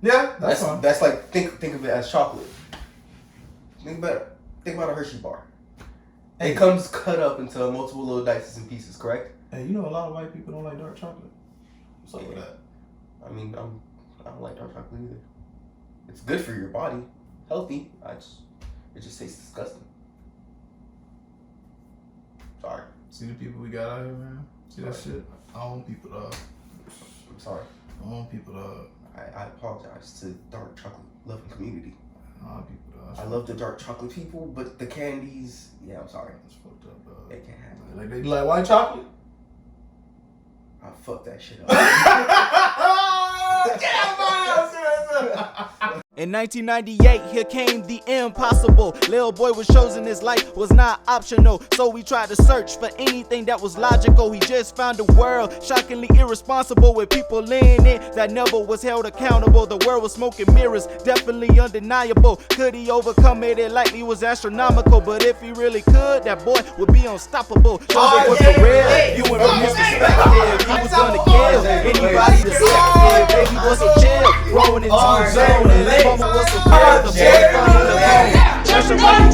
Yeah, that's fine. That's like think of it as chocolate. Think about a Hershey bar. It comes cut up into multiple little dices and pieces, correct? Hey, you know a lot of white people don't like dark chocolate. What's up with that? I mean, I don't like dark chocolate either. It's good for your body, healthy. It just tastes disgusting. Sorry. See the people we got out here, man? See that shit? I own people, dog. I'm sorry. I own people, dog. I apologize to the dark chocolate loving community. I own people, dog. I love the dark chocolate people, but the candies, yeah, I'm sorry. That's fucked up, dog. They can't have it. Like, they like white chocolate? I'll fuck that shit up. Get out of my house! In 1998, here came the impossible. Lil boy was chosen, his life was not optional. So we tried to search for anything that was logical. He just found a world shockingly irresponsible, with people in it that never was held accountable. The world was smoking mirrors, definitely undeniable. Could he overcome it? It likely was astronomical. But if he really could, that boy would be unstoppable. Chosen was the real, you would be disrespected. He was gonna kill anybody deceptive. Baby was so chill, growing into his zone. And the moment was so clear, the boy found the phone. Just a money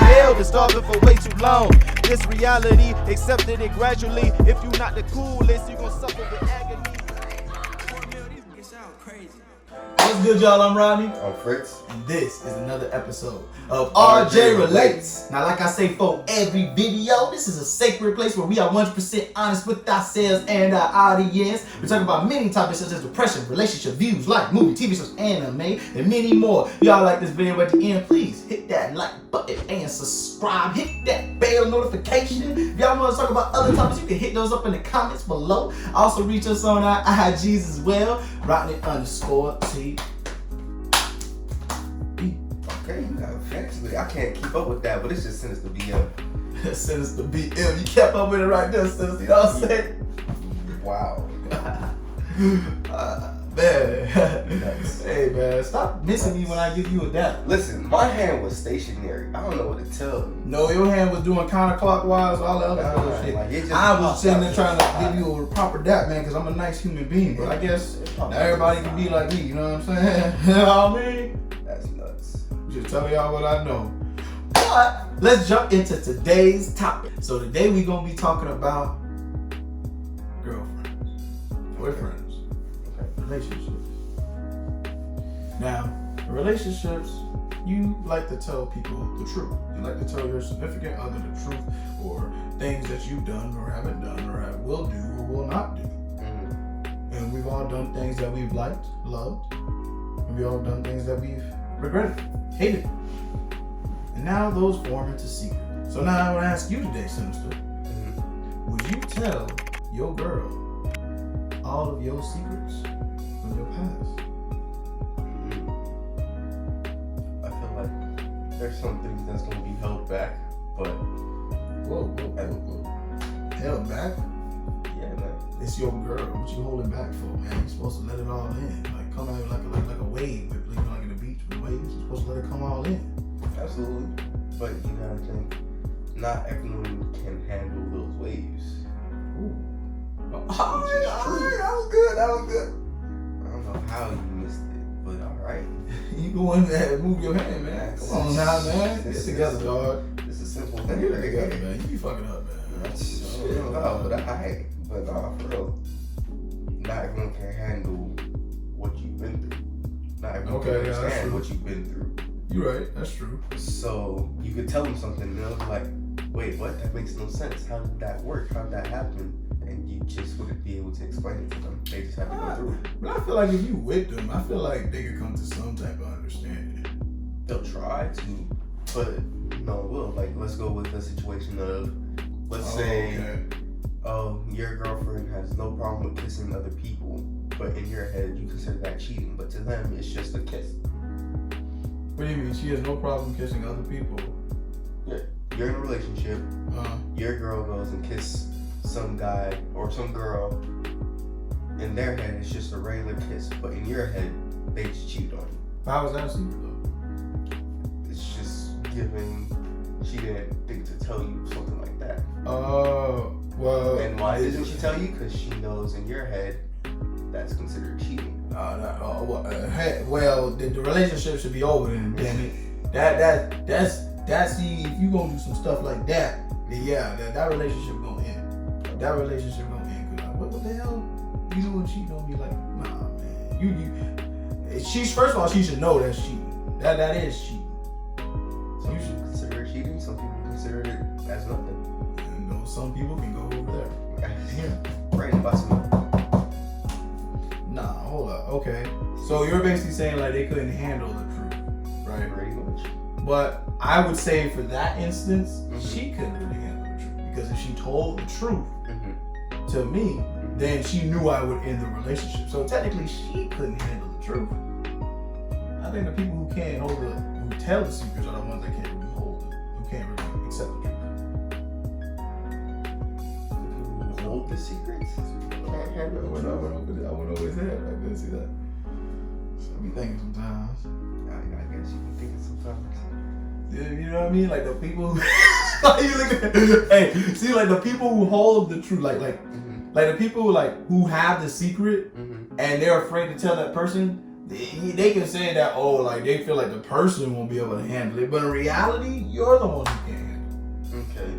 bill. Been starving for way too long. This reality, accepted it gradually. If you not the coolest, you gon' suffer with agony. It sound crazy. What's good, y'all? I'm Rodney. I'm Fritz. And this is another episode of RJ Relates. Now, like I say for every video, this is a sacred place where we are 100% honest with ourselves and our audience. We're talking about many topics such as depression, relationship, views, life, movie, TV shows, anime, and many more. If y'all like this video at the end, please hit that like button and subscribe. Hit that bell notification. If y'all want to talk about other topics, you can hit those up in the comments below. Also, reach us on our IGs as well. Rodney_T. Okay, you got fancy with it. I can't keep up with that, but it's just Sinister BM. Sinister BM. You kept up with it right there, Sinister. You know what I'm saying? Wow. Man. Nice. Hey, man. Stop missing me when I give you a dap. Listen, my hand was stationary. I don't know what to tell you. No, your hand was doing counterclockwise, all that other bullshit. Like, it just I was popped sitting out there just trying to high. give you a proper dap, man, because I'm a nice human being. But I guess not everybody can be like me, you know what I'm saying? You know what I mean? That's nuts. Just tell y'all what I know. But let's jump into today's topic. So today we're going to be talking about girlfriends, boyfriends, relationships. Now, relationships, you like to tell people the truth. You like to tell your significant other the truth, or things that you've done or haven't done or will do or will not do. Mm-hmm. And we've all done things that we've liked, loved, and we've all done things that we've regretted, hated. And now those form into secrets. So now I want to ask you today, Sinister, would you tell your girl all of your secrets from your past? I feel like there's some things that's going to be held back, but Whoa. Held back? yeah, man. It's your girl. What you holding back for, man? You're supposed to let it all in. Like come out like a wave, like in the beach with waves. You're supposed to let it come all in. Absolutely. But you gotta think, not everyone can handle those waves. Ooh. That was good. I don't know how you missed it, but alright. You go in there and move your hand, man. Come on now, man. Get This together, is- dog. It's a simple Get thing. it together, man. You be fucking up, man. I don't know, but for real, not everyone can handle what you've been through. Not everyone Okay, can yeah, that's understand true. what you've been through. You're right. That's true. So you could tell them something, and they'll be like, wait, what? That makes no sense. How did that work? How did that happen? And you just wouldn't be able to explain it to them. They just have to go through it. But I feel like if you with them, I feel like they could come to some type of understanding. They'll try to, but no one will. Like, let's go with the situation of, let's say, your girlfriend has no problem with kissing other people, but in your head you consider that cheating, but to them it's just a kiss. What do you mean? She has no problem kissing other people? Yeah. You're in a relationship, your girl goes and kisses some guy or some girl. In their head it's just a regular kiss, but in your head they just cheated on you. How is that a secret though? It's just giving, she didn't think to tell you something like that. Well. And why didn't she tell you? Because she knows in your head that's considered cheating. Well, the relationship should be over then, damn it. That's see, if you gonna do some stuff like that, then yeah, that relationship gonna end. That relationship gonna end. Cause like, what the hell you doing cheating on me? Like, nah, man. She's first of all, she should know that's cheating. That is cheating. Some people consider it cheating. Some people consider it as nothing. You know, some people can go over there. Yeah. Right about some. Nah, hold up. Okay. So you're basically saying like they couldn't handle the truth, right? Pretty much. But I would say for that instance, she couldn't really handle the truth. Because if she told the truth to me, then she knew I would end the relationship. So technically she couldn't handle the truth. I think the people who can't who tell the secrets are the ones that can't really hold it, who can't really accept the truth. The people who hold the secrets can't handle the truth. I went over his head. I couldn't see that. So I be thinking sometimes. I guess you can think it sometimes. Yeah, you know what I mean? Like the people who hey, see, like the people who hold the truth, like the people who have the secret and they're afraid to tell that person, they can say that, oh, like they feel like the person won't be able to handle it, but in reality, you're the one who can't handle it. Okay.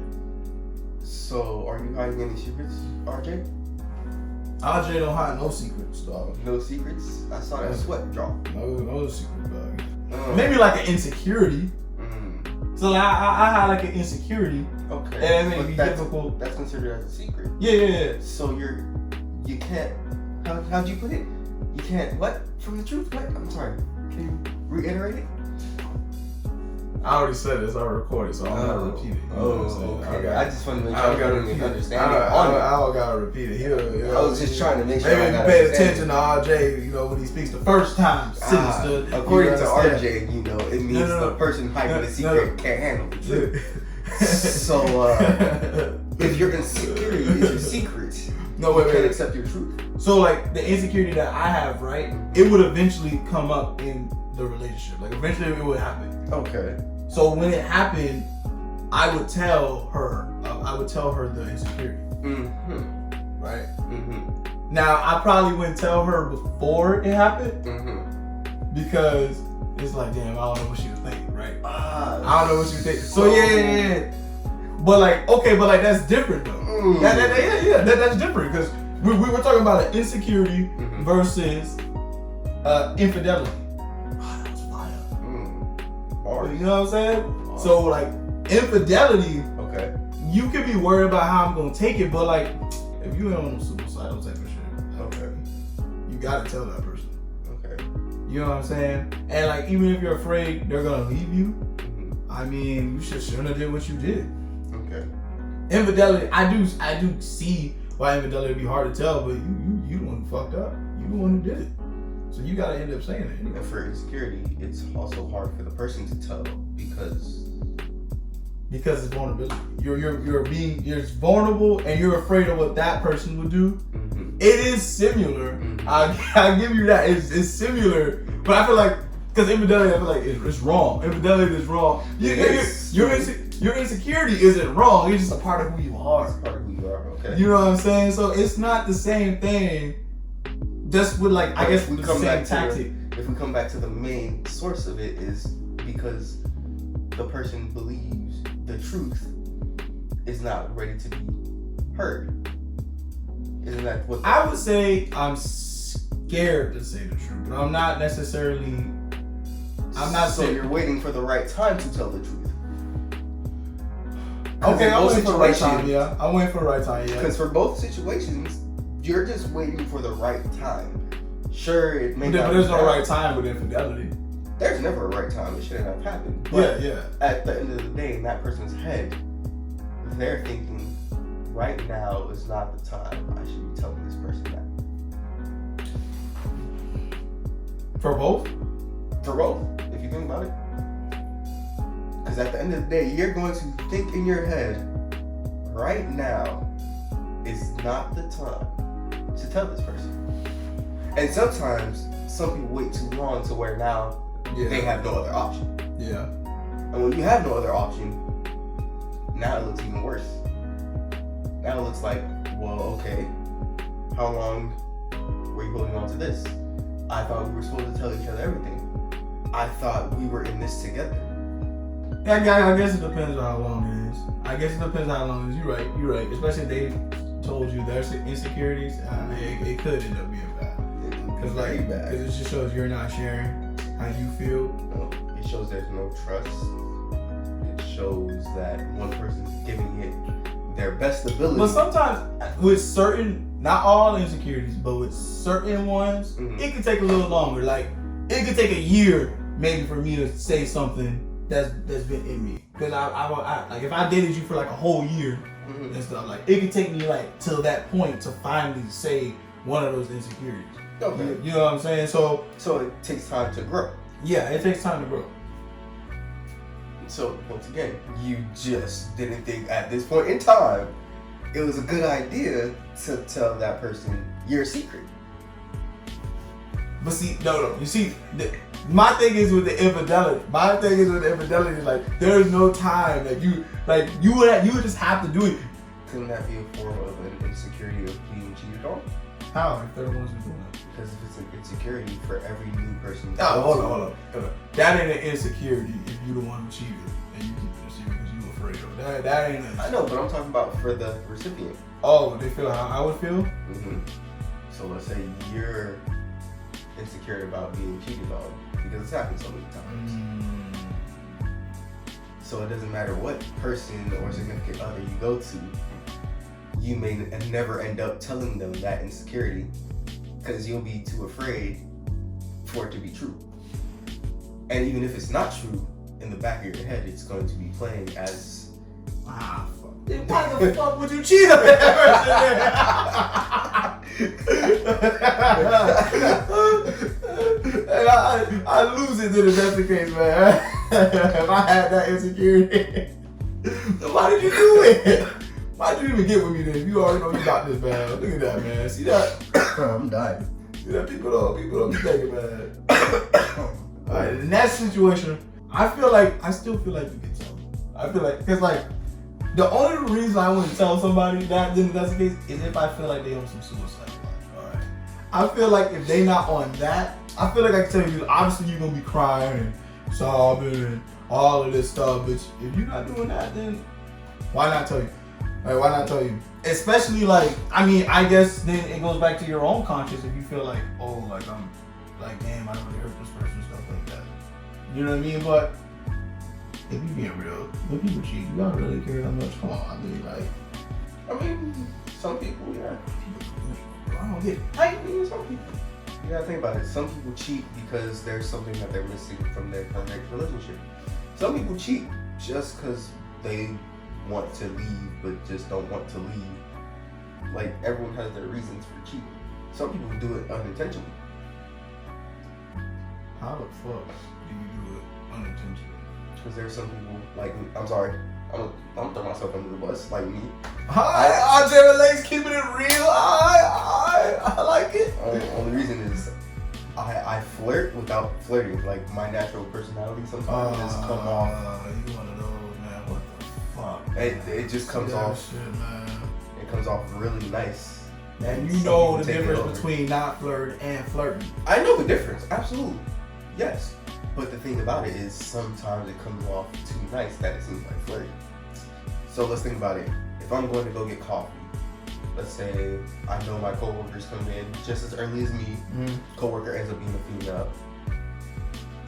So, are you hiding any secrets, RJ? RJ don't hide no secrets, dog. No secrets? I saw that sweat drop. No secrets, dog. Maybe like an insecurity. So like, I had like an insecurity. Okay. And it may be difficult. That's considered as a secret. Yeah. So you can't. How'd you put it? You can't what from the truth? What? I'm sorry. Can you reiterate it? I already said this. I recorded, so I'm gonna repeat it. You know what I'm saying? Okay. I just want to make sure I got to understand it. I don't gotta repeat it. I was just trying to make sure. Maybe if you pay attention to RJ, you know, when he speaks the first time, according to RJ, you know, it means the person hiding the secret can't handle the truth. So, if your insecurity is your secret, you can't accept your truth. So, like, the insecurity that I have, right, it would eventually come up in the relationship. Like, eventually it would happen. Okay. So, when it happened, I would tell her the insecurity. Right? Now, I probably wouldn't tell her before it happened because it's like, damn, I don't know what she was thinking, right? I don't know what she was thinking. So, yeah. But like, that's different though. That's different because we were talking about an insecurity versus infidelity. That was fire. You know what I'm saying? So like infidelity, you could be worried about how I'm gonna take it, but like if you ain't on no suicidal type of shit, you gotta tell that person. You know what I'm saying? And like even if you're afraid they're gonna leave you, I mean you shouldn't have did what you did. Infidelity, I do see why infidelity would be hard to tell, but you the one who fucked up. You the one who did it. So you gotta end up saying it anyway. And for insecurity, it's also hard for the person to tell because it's vulnerability. You're vulnerable and you're afraid of what that person would do. It is similar. I give you that. It's similar, but I feel like because infidelity, I feel like it's wrong. Infidelity is wrong. Your insecurity isn't wrong. It's just a part of who you are. It's part of who you are. Okay. You know what I'm saying? So it's not the same thing. Just with like, I guess, the same tactic. If we come back to the main source of it, is because the person believes the truth is not ready to be heard. Isn't that what? I would say I'm scared to say the truth, but I'm not necessarily. So you're waiting for the right time to tell the truth. Okay, I'm waiting for the right time. Yeah, I'm waiting for the right time. Yeah. Because for both situations, you're just waiting for the right time. Sure, it may not. But there's no right time with infidelity. There's never a right time. It shouldn't have happened. But yeah. At the end of the day, in that person's head, they're thinking, right now is not the time I should be telling this person that. For both? For both, if you think about it. Because at the end of the day, you're going to think in your head, right now is not the time to tell this person. And sometimes some people wait too long to where now they have no other option. Yeah. And when you have no other option, now it looks even worse. Now it looks like, well, okay, how long were you holding on to this? I thought we were supposed to tell each other everything. I thought we were in this together. I guess it depends on how long it is. I guess it depends on how long it is. You're right. Especially if they told you there's insecurities, it could end up being bad. Because it just shows you're not sharing how you feel. No, it shows there's no trust. It shows that one person's giving it their best ability. But sometimes with certain, not all insecurities, but with certain ones, it can take a little longer. Like it could take a year maybe for me to say something that's been in me. Because I like if I dated you for like a whole year and stuff, like it could take me like till that point to finally say one of those insecurities. Okay. You know what I'm saying? So it takes time to grow. Yeah, it takes time to grow. So once again, you just didn't think at this point in time it was a good idea to tell that person your secret. But see, no. You see, my thing is with the infidelity. Is like there's no time that you would just have to do it. Couldn't that be a form of an insecurity of being cheated on? How? If they're the ones who do that? Because if it's an insecurity for every new person. Oh, hold on. That ain't an insecurity if you the one who cheated and you keep it a secret because you afraid of it. That ain't an. I know, but I'm talking about for the recipient. Oh, they feel how I would feel? Mm-hmm. So let's say you're insecure about being cheated on because it's happened so many times. So it doesn't matter what person or significant other you go to, you may never end up telling them that insecurity because you'll be too afraid for it to be true. And even if it's not true, in the back of your head, it's going to be playing as fuck. Then why the fuck would you cheat on that person? And I lose it if that's the case, man. If I had that insecurity, then why did you do it? Why did you even get with me then? You already know you got this, man. Look at that, man. See that? I'm dying. See that? People don't be thinking, man. Alright, in that situation, I still feel like you can tell. I feel like, because like, the only reason I wouldn't tell somebody that that's the case is if I feel like they on some suicide. Alright. I feel like if they not on that, I feel like I can tell you, obviously you're gonna be crying and sobbing and all of this stuff, but if you're not doing that, then why not tell you? Like, why not tell you? Especially like, I mean, I guess then it goes back to your own conscience if you feel like, oh, like I'm, like, damn, I don't really hurt this person, stuff like that. You know what I mean? But if you being real, when people cheat, you don't really care that much. Come on, I mean, some people, yeah. I don't get it. Some people. You gotta think about it. Some people cheat because there's something that they're missing from their current relationship. Some people cheat just because they want to leave but just don't want to leave. Like, everyone has their reasons for cheating. Some people do it unintentionally. How the fuck do you do it unintentionally? Because there's some people, like, I'm sorry, I'm gonna throw myself under the bus, like me. Hi, RJ Relates, keeping it real. I like it. Only reason is I flirt without flirting. Like, my natural personality sometimes just come off. You one of those, man. What the fuck? It just comes off. Shit, man. It comes off really nice. And you know the difference between not flirting and flirting. I know the difference, absolutely. Yes. But the thing about it is sometimes it comes off too nice that it seems like flirting. So let's think about it. If I'm going to go get coffee, let's say I know my coworkers come in just as early as me. Coworker ends up being a female.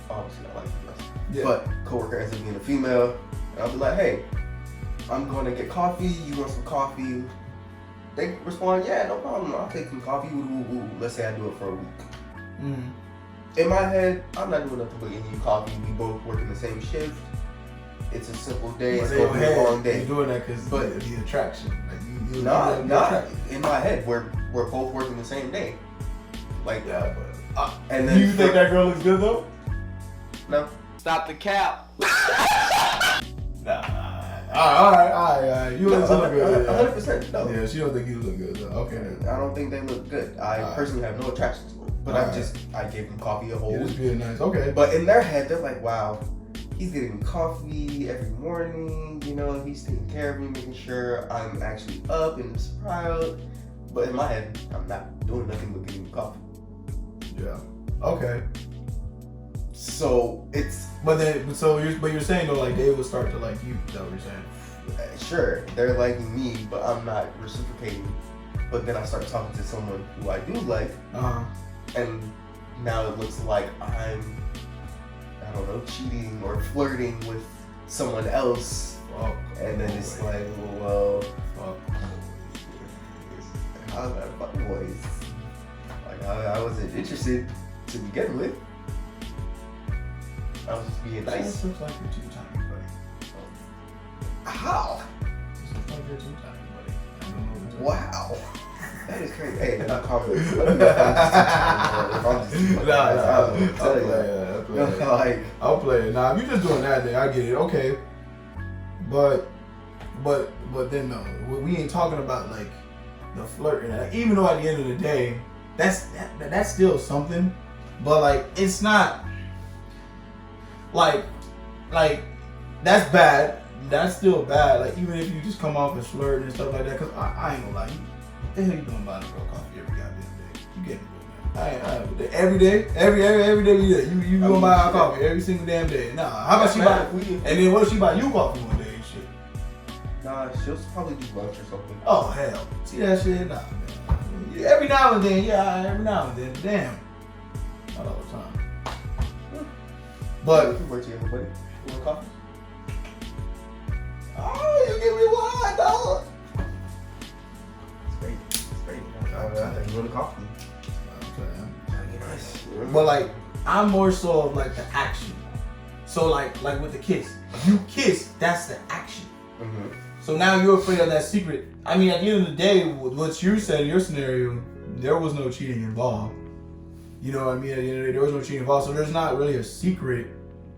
Obviously not like females. Yeah. But coworker ends up being a female. And I'll be like, hey, I'm going to get coffee. You want some coffee? They respond, yeah, no problem. I'll take some coffee. Let's say I do it for a week. In my head, I'm not doing nothing but getting you coffee. We both work in the same shift. It's a simple day. It's going to be a long day. You're doing that because the attraction. Like not in my head. We're both working the same day. Like, yeah, but and then do you think that girl looks good though? No. Stop the cap. Nah. All right. You look good. 100%. No. Yeah, she don't think you look good though. Okay. I don't think they look good. I personally have no attraction to them. But I gave them coffee a whole week. Just being nice. Okay. But in their head, they're like, wow, he's getting coffee every morning. You know, he's taking care of me, making sure I'm actually up and proud. But in my head, I'm not. doing nothing but getting coffee. Yeah. Okay. So it's But you're saying though, like they would start to like you. Is that what you're saying? sure they're liking me, but I'm not reciprocating. But then I start talking to someone who I do like, and now it looks like I don't know, cheating or flirting with someone else. Fuck. And then it's like, well, Fuck. how's that fuck boys? Like I wasn't interested to begin with. I was just being That nice. looks like you're too tiny, buddy. How? This looks like you're too tiny, buddy. I don't know what to Wow. That is crazy. Hey, they're not comments. Let me know if I'm just too much. I'll play it. Like, I'll play it. Nah, if you're just doing that, then I get it. Okay. But then no, we ain't talking about like the flirting. Like, even though at the end of the day, that's still something. But like, it's not like that's bad. That's still bad. Like even if you just come off as flirting and stuff like that, cause I ain't gonna lie. What the hell you doing buying a girl coffee every goddamn day? You getting it, man. Every day, every day you gonna buy our coffee every single damn day. Nah, how about she buy? And then what if she buy you coffee one day and shit? nah, she'll probably do lunch or something. Oh hell, see that shit? Nah, man. Every now and then, yeah, every now and then. Damn, not all the time. But If you work together, buddy, you want coffee? oh, you give me one, dog. It's great. It's great. You want a coffee? Nice. But like, I'm more so of like the action. So like with the kiss, you kiss, that's the action. Mm-hmm. So now you're afraid of that secret. I mean, at the end of the day, what you said in your scenario, there was no cheating involved. You know what I mean? At the end of the day, there was no cheating involved. So there's not really a secret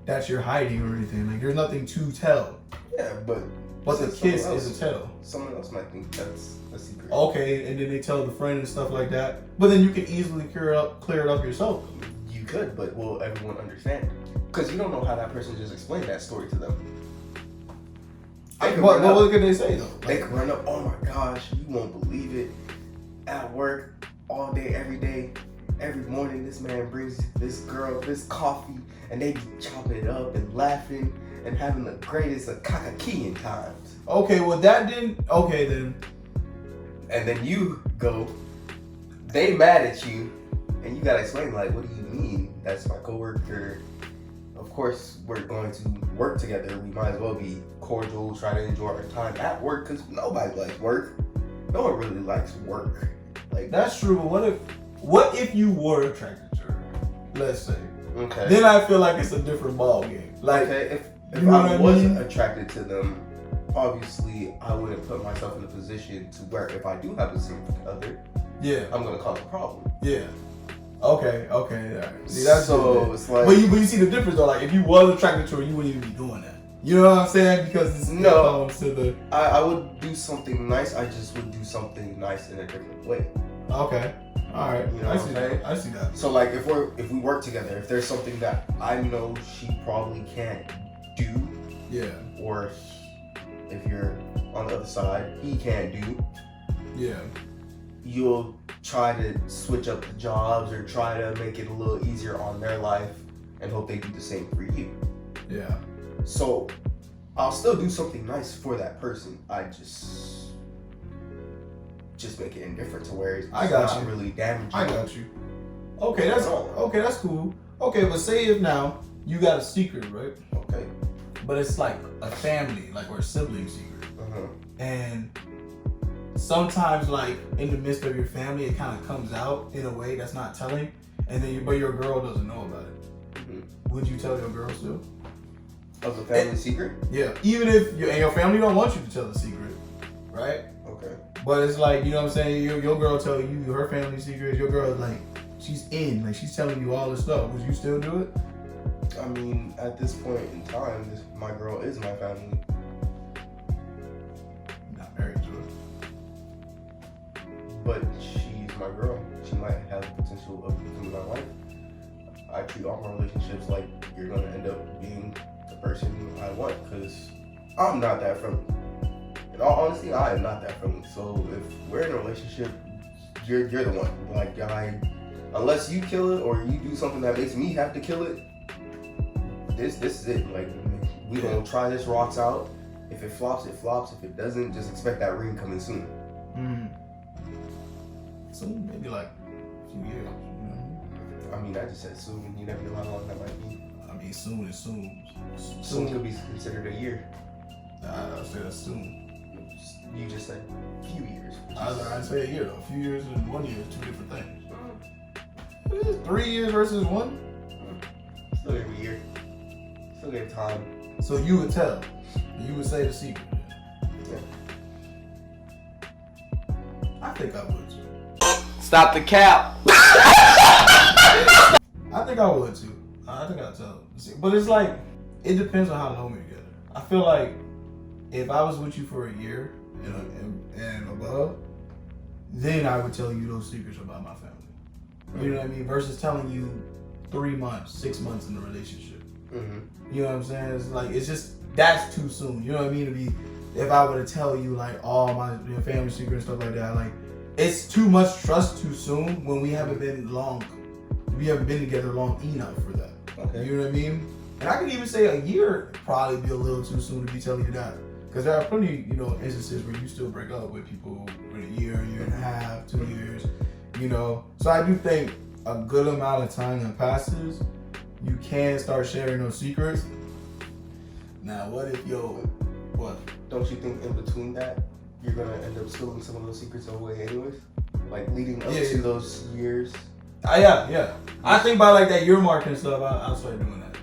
that you're hiding or anything. Like there's nothing to tell. Yeah, but the kiss is a tell. Someone else might think that's a secret. Okay, and then they tell the friend and stuff like that. But then you can easily clear it up yourself. You could, but will everyone understand? Because you don't know how that person just explained that story to them. What can they say though? They could run up, oh my gosh, you won't believe it. At work, all day, every morning, this man brings this girl this coffee, and they be chopping it up and laughing and having the greatest of kakakian times. Okay, well that didn't. Okay then. And then you go, they mad at you, and you gotta explain like, what do you mean? That's my coworker. Of course, we're going to work together. We might as well be cordial, try to enjoy our time at work, because nobody likes work. No one really likes work. Like That's true, but what if you were attracted to her? Let's say. okay. Then I feel like it's a different ball game. Like okay, if you know I what was I mean? attracted to them, obviously I wouldn't put myself in a position to where if I do have a significant other, Yeah. I'm gonna cause a problem. Yeah. Okay. All right. See, that's so good. it's like, But you see the difference though. Like if you was attracted to her, you wouldn't even be doing that. You know what I'm saying? Because it's No. to the. I would do something nice. I just would do something nice in a different way. Okay. All right. You know I what see I'm that. saying? I see that. So like if we work together, if there's something that I know she probably can't do, Yeah. or if you're on the other side, he can't do, Yeah. you'll try to switch up the jobs or try to make it a little easier on their life and hope they do the same for you. Yeah. So I'll still do something nice for that person. I just make it indifferent to where it's I got not you. really damaging. I got you. Okay, that's cool. Okay, but say if now you got a secret, right? Okay. But it's like a family, like or a sibling secret, Uh-huh. and sometimes like in the midst of your family, it kind of comes out in a way that's not telling, and then but your girl doesn't know about it. Mm-hmm. Would you tell your girl still? Of the family secret? Yeah, even if your family don't want you to tell the secret, right? Okay. But it's like, you know what I'm saying, your girl tell you her family secrets, your girl is like, she's in, like she's telling you all this stuff. Would you still do it? I mean, at this point in time, my girl is my family. Not married to her. But she's my girl. She might have the potential of becoming my wife. I treat all my relationships like you're going to end up being the person I want, because I'm not that friendly. In all honesty, I am not that friendly. So if we're in a relationship, you're the one. Like, unless you kill it or you do something that makes me have to kill it, this is it. Like, we gonna try this rocks out. If it flops, it flops. If it doesn't, just expect that ring coming soon. Soon, maybe like a few years. I mean, I just said soon. You never know how long that might be. I mean, soon is soon. Soon could be considered a year. I'll say that's soon. You just said a few years. I'd say a year though. A few years and 1 year is two different things. 3 years versus 1? Still give a year. Still give time. So you would tell. You would say the secret. Yeah. I think I would too. Stop the cap. I think I would too. I think I'd tell. But it's like, it depends on how long we're together. I feel like if I was with you for a year and above, then I would tell you those secrets about my family. You know what I mean? Versus telling you 3 months, 6 months in the relationship. You know what I'm saying? It's like, it's just, that's too soon. You know what I mean? To be, if I were to tell you like all my family secrets and stuff like that, like, it's too much trust too soon when we haven't been together long enough for that. Okay. You know what I mean? And I could even say a year would probably be a little too soon to be telling you that. Because there are plenty, instances where you still break up with people with a year and a half, 2 years, So I do think a good amount of time that passes, you can start sharing those secrets. Now, what if what? Don't you think in between that, you're gonna end up stealing some of those secrets away anyways? Like leading up to those years? Yeah. I think by like that year mark and stuff, I'll start doing that.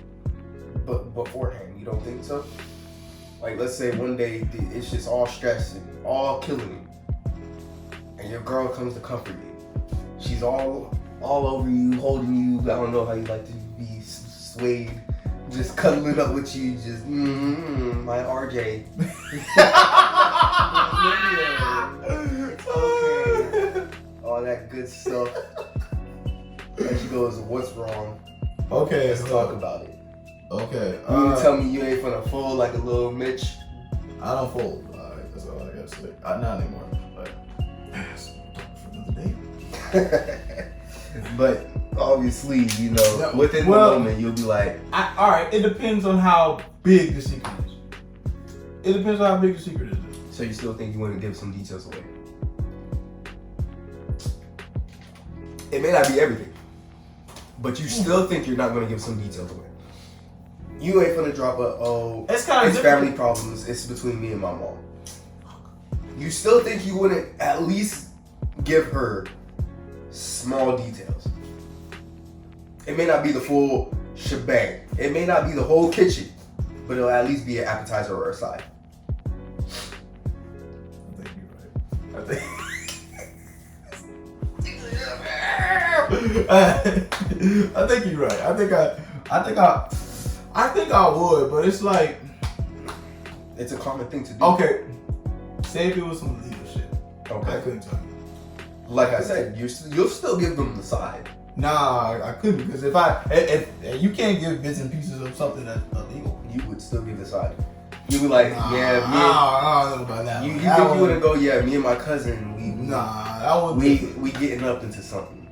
But beforehand, you don't think so? Like, let's say one day it's just all stress and all killing you, and your girl comes to comfort you. She's all over you, holding you. I don't know how you like to be swayed, just cuddling up with you, just my RJ. Okay, all that good stuff. And she goes, "What's wrong? Okay, let's talk about it." Okay. You tell me you ain't finna fold like a little Mitch. I don't fold. Alright, that's all I gotta say. Not anymore. But for another day. But obviously, within the moment, you'll be like, alright, it depends on how big the secret is. It depends on how big the secret is. So you still think you want to give some details away? It may not be everything, but you still think you're not going to give some details away. You ain't gonna drop it's family problems, it's between me and my mom. You still think you wouldn't at least give her small details? It may not be the full shebang. It may not be the whole kitchen, but it'll at least be an appetizer or a side. I think you're right. I think you're right. I think I would, but it's like, it's a common thing to do. Okay, say if it was some legal shit. Okay. I couldn't tell you. Like I said, you'll still give them the side. Nah, I couldn't, because if you can't give bits and pieces of something that's illegal. You would still give the side. You'd be like, I don't know about that. You think you wouldn't go, me and my cousin, we getting up into something.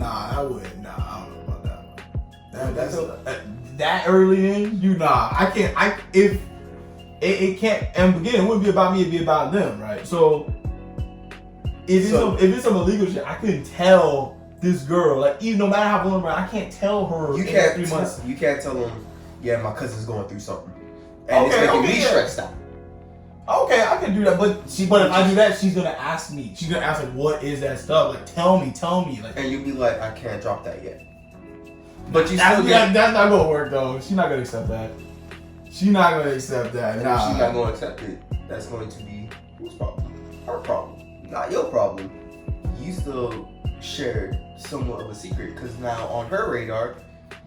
I wouldn't. I don't know about that one. That early in, I can't. If it can't, and again, it wouldn't be about me, it'd be about them, right? So if it's some illegal shit, I couldn't tell this girl, like, even no matter how vulnerable, I can't tell her. You can't 3 months. You can't tell them, my cousin's going through something, and it's making me stressed out. Okay, I can do that, but if I do that, she's gonna ask me. She's gonna ask, like, what is that stuff? Like, tell me, like. And you'd be like, I can't drop that yet. But you that's not gonna work though. She's not gonna accept that. And if she's not gonna accept it, that's going to be whose problem? Her problem, not your problem. You still shared somewhat of a secret, because now on her radar,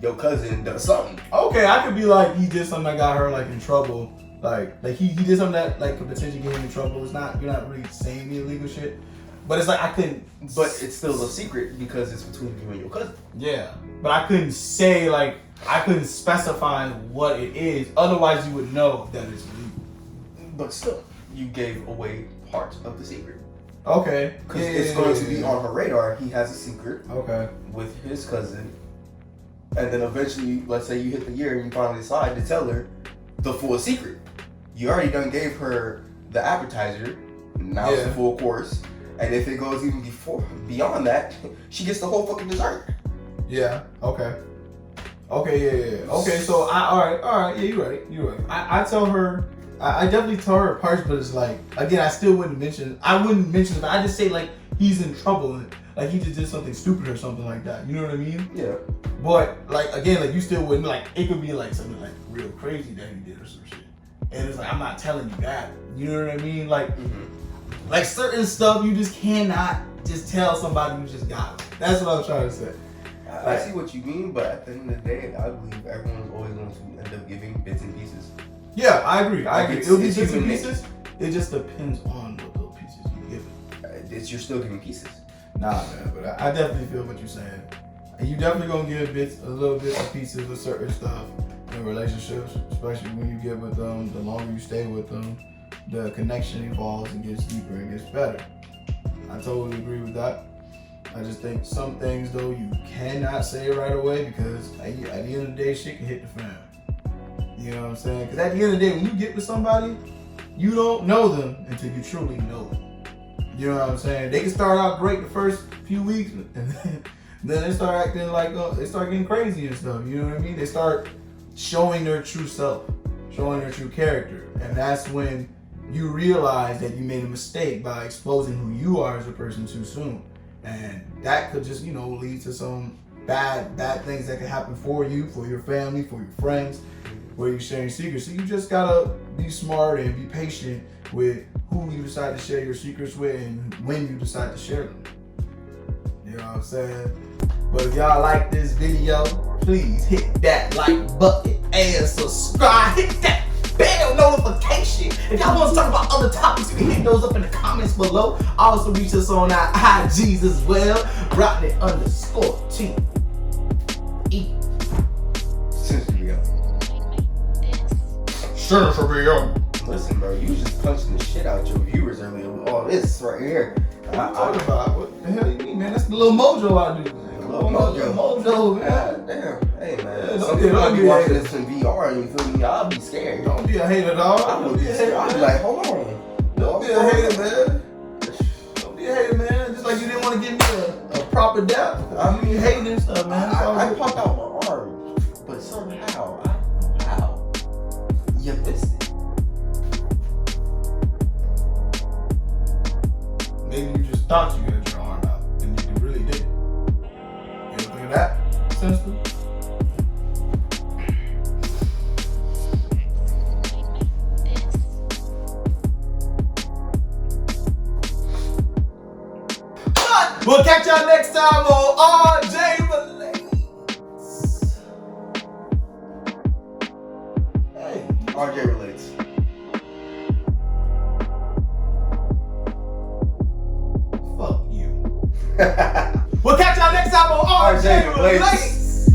your cousin does something. Okay, I could be like, he did something that got her like in trouble. Like he did something that like could potentially get him in trouble. You're not really saying any illegal shit. But it's like I couldn't. But it's still a secret because it's between you and your cousin. Yeah. But I couldn't say, like, I couldn't specify what it is. Otherwise, you would know that it's illegal. But still, you gave away part of the secret. Okay. Because it's going to be on her radar. He has a secret. Okay. With his cousin. And then eventually, let's say you hit the year and you finally decide to tell her the full secret. You already done gave her the appetizer. Now it's the full course. And if it goes even beyond that, she gets the whole fucking dessert. Yeah. Okay. Okay. Yeah. Okay. So all right. Yeah, you're right. I tell her. I definitely tell her parts, but it's like, again, I still wouldn't mention it. I wouldn't mention it, but I just say like he's in trouble and like he just did something stupid or something like that. You know what I mean? Yeah. But like again, like you still wouldn't like it could be like something like real crazy that he did or some shit. And it's like I'm not telling you that. You know what I mean? Like like certain stuff you just cannot just tell somebody you just got it. That's what I'm trying to say. I see what you mean, but at the end of the day, I believe everyone's always going to end up giving bits and pieces. Yeah, I agree. It'll be bits and human pieces. It just depends on what those pieces you give. You're still giving pieces. Nah, man, but I definitely feel what you're saying. And you definitely gonna give a little bits and pieces of certain stuff in relationships, especially when you get with them. The longer you stay with them, the connection evolves and gets deeper and gets better. I totally agree with that. I just think some things though you cannot say right away because at the end of the day, shit can hit the fan. You know what I'm saying? Because at the end of the day, when you get with somebody, you don't know them until you truly know them. You know what I'm saying? They can start out great the first few weeks, and then they start acting like they start getting crazy and stuff. You know what I mean? They start showing their true self, showing their true character, and that's when you realize that you made a mistake by exposing who you are as a person too soon, and that could just lead to some bad things that could happen for you, for your family, for your friends, where you're sharing secrets. So you just gotta be smart and be patient with who you decide to share your secrets with and when you decide to share them. You know what I'm saying? But if y'all like this video, please hit that like button and subscribe. Hit that bell notification. If y'all want to talk about other topics, you can hit those up in the comments below. Also reach us on our IGs as well. Rodney_T. Listen, bro, you was just punching the shit out your viewers earlier with all this right here. What are you talking about? What the hell you mean, man? That's the little mojo I do. Little mojo, man. God damn. Hey, man. Yeah, some people might be watching this in VR and you feel me? I'll be scared. Don't be a hater, dog. I would be scared. I'll be like, hold on. Don't be a hater, man. Don't be a hater, man. Just like you didn't want to give me a proper death. I mean, hating and stuff, man. I popped out my arm, but somehow, I don't know how, you missed it. Maybe you just thought you had your arm out, and you really didn't. You ever think of that, sister? But we'll catch y'all next time on RJ Relates. Hey, RJ Relates. We'll catch y'all next time on RJ Relates.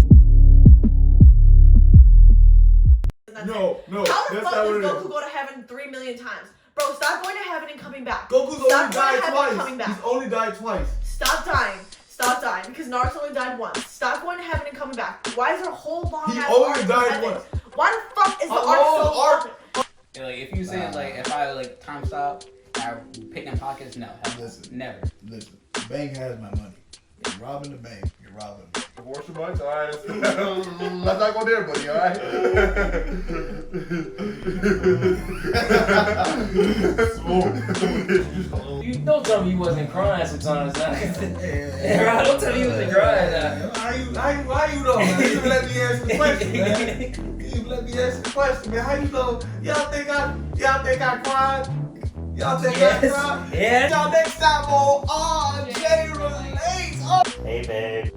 No. How the fuck did Goku go to heaven 3 million times? Bro, stop going to heaven and coming back. Goku's Stop only died going to heaven twice. and coming back. He's only died twice. Stop dying. Stop dying. Because Naruto only died once. Stop going to heaven and coming back. Why is there a whole long He ass only arc in died heaven? once. Why the fuck is the arc so long? Yeah, like if you say like if I like time stop, I picking pockets, no, Listen. never. Listen, the bank has my money. You're robbing the bank. You're robbing me. Divorce your bunch, alright? Let's not go there, buddy, alright? You don't tell me you wasn't crying sometimes. Nah. Don't tell me you wasn't crying. Nah. How you know, man? You even let me ask the question, man. You even let me ask the question, man. How you know? Y'all think I cried? Y'all think I cried? Yes. Y'all next time on RJ Relates. Hey, babe.